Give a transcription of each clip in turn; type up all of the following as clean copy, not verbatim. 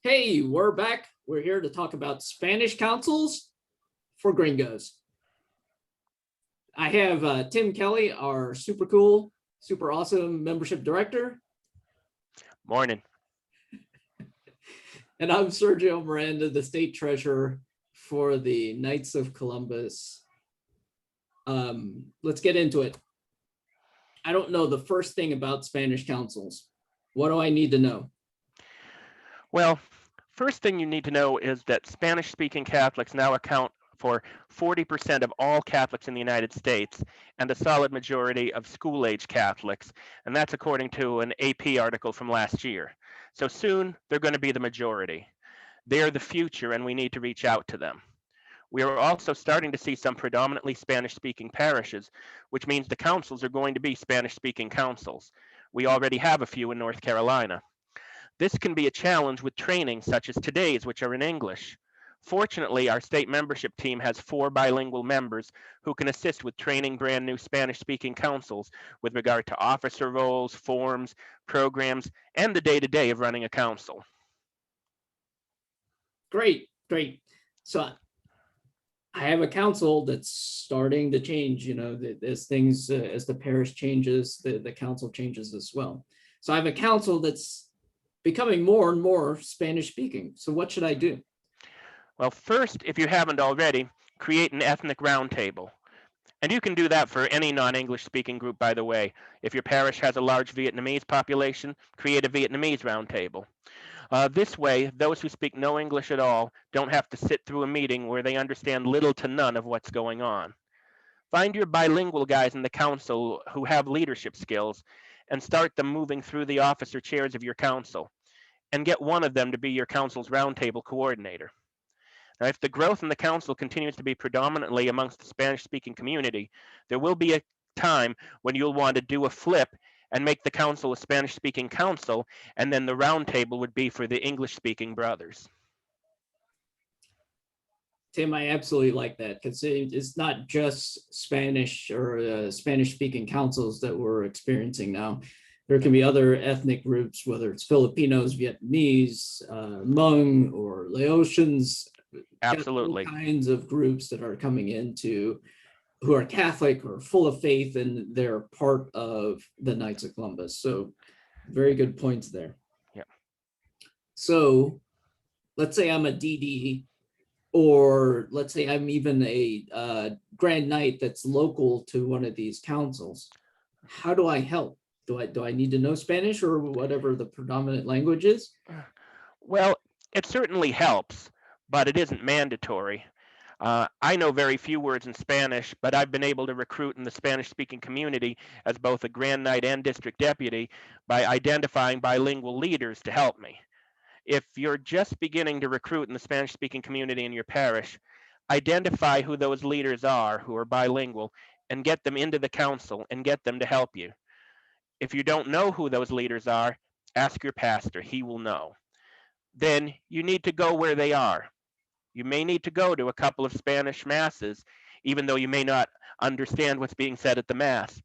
Hey, we're back. We're here to talk about Spanish councils for Gringos. I have Tim Kelley, our super cool, super awesome membership director. Morning. And I'm Sergio Miranda, the state treasurer for the Knights of Columbus. Let's get into it. I don't know the first thing about Spanish councils. What do I need to know? Well, first thing you need to know is that Spanish-speaking Catholics now account for 40% of all Catholics in the United States and a solid majority of school-age Catholics, and that's according to an AP article from last year. So soon, they're going to be the majority. They're the future, and we need to reach out to them. We are also starting to see some predominantly Spanish-speaking parishes, which means the councils are going to be Spanish-speaking councils. We already have a few in North Carolina. This can be a challenge with training such as today's, which are in English. Fortunately, our state membership team has 4 bilingual members who can assist with training brand new Spanish-speaking councils with regard to officer roles, forms, programs, and the day-to-day of running a council. Great. So I have a council that's starting to change, as things, as the parish changes, the council changes as well. So I have a council that's becoming more and more Spanish speaking. So what should I do? Well, first, if you haven't already, create an ethnic roundtable. And you can do that for any non-English speaking group, by the way. If your parish has a large Vietnamese population, create a Vietnamese roundtable. This way, those who speak no English at all don't have to sit through a meeting where they understand little to none of what's going on. Find your bilingual guys in the council who have leadership skills and start them moving through the officer chairs of your council, and get one of them to be your council's roundtable coordinator. Now, if the growth in the council continues to be predominantly amongst the Spanish-speaking community, there will be a time when you'll want to do a flip and make the council a Spanish-speaking council, and then the roundtable would be for the English-speaking brothers. Tim, I absolutely like that because it's not just Spanish or Spanish-speaking councils that we're experiencing now. There can be other ethnic groups, whether it's Filipinos, Vietnamese, Hmong, or Laotians. Absolutely. All kinds of groups that are coming into who are Catholic or full of faith, and they're part of the Knights of Columbus. So very good points there. Yeah. So let's say I'm a DD, or let's say I'm even a Grand Knight that's local to one of these councils. How do I help? Do I need to know Spanish or whatever the predominant language is? Well, it certainly helps, but it isn't mandatory. I know very few words in Spanish, but I've been able to recruit in the Spanish-speaking community as both a Grand Knight and district deputy by identifying bilingual leaders to help me. If you're just beginning to recruit in the Spanish-speaking community in your parish, identify who those leaders are who are bilingual and get them into the council and get them to help you. If you don't know who those leaders are, ask your pastor. He will know. Then you need to go where they are. You may need to go to a couple of Spanish masses, even though you may not understand what's being said at the mass.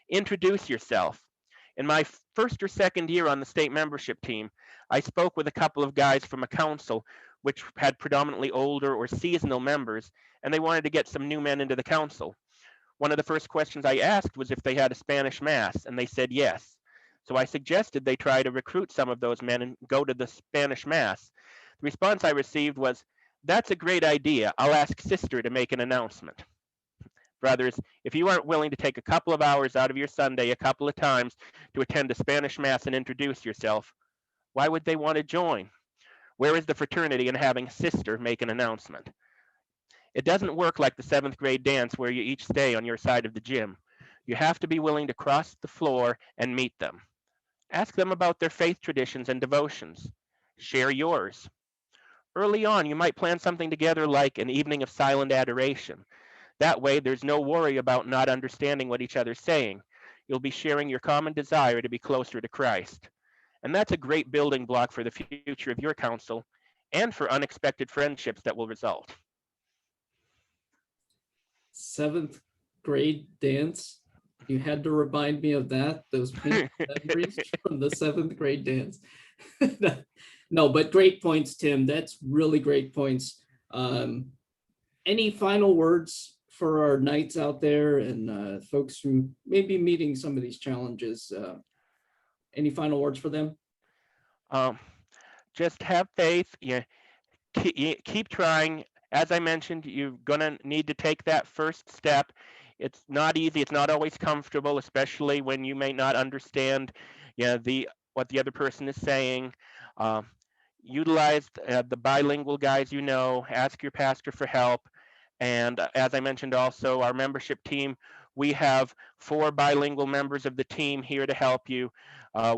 Introduce yourself. In my first or second year on the state membership team, I spoke with a couple of guys from a council which had predominantly older or seasonal members, and they wanted to get some new men into the council. One of the first questions I asked was if they had a Spanish mass, and they said yes. So I suggested they try to recruit some of those men and go to the Spanish mass. The response I received was, "That's a great idea. I'll ask Sister to make an announcement." Brothers, if you aren't willing to take a couple of hours out of your Sunday a couple of times to attend a Spanish mass and introduce yourself, why would they want to join? Where is the fraternity in having Sister make an announcement? It doesn't work like the 7th grade dance where you each stay on your side of the gym. You have to be willing to cross the floor and meet them. Ask them about their faith traditions and devotions. Share yours. Early on, you might plan something together like an evening of silent adoration. That way, there's no worry about not understanding what each other's saying. You'll be sharing your common desire to be closer to Christ. And that's a great building block for the future of your council and for unexpected friendships that will result. 7th grade dance. You had to remind me of that, those painful memories from the 7th grade dance. No, but great points, Tim. That's really great points. Any final words for our knights out there and folks who may be meeting some of these challenges? Any final words for them? Um, just have faith. Keep trying. As I mentioned, you're gonna need to take that first step. It's not easy. It's not always comfortable, especially when you may not understand, the what the other person is saying. Um, Utilize the bilingual guys you know. Ask your pastor for help. And as I mentioned, also our membership team. We have 4 bilingual members of the team here to help you.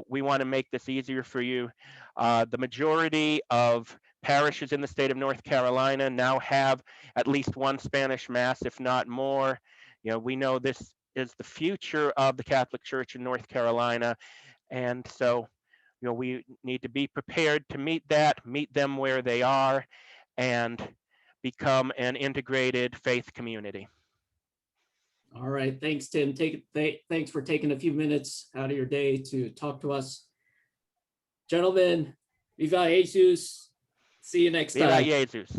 We want to make this easier for you. The majority of parishes in the state of North Carolina now have at least one Spanish Mass, if not more. We know this is the future of the Catholic Church in North Carolina. And so, we need to be prepared to meet them where they are, and become an integrated faith community. All right. Thanks, Tim. Thanks for taking a few minutes out of your day to talk to us. Gentlemen, Viva Jesus. See you next Viva time. Jesus.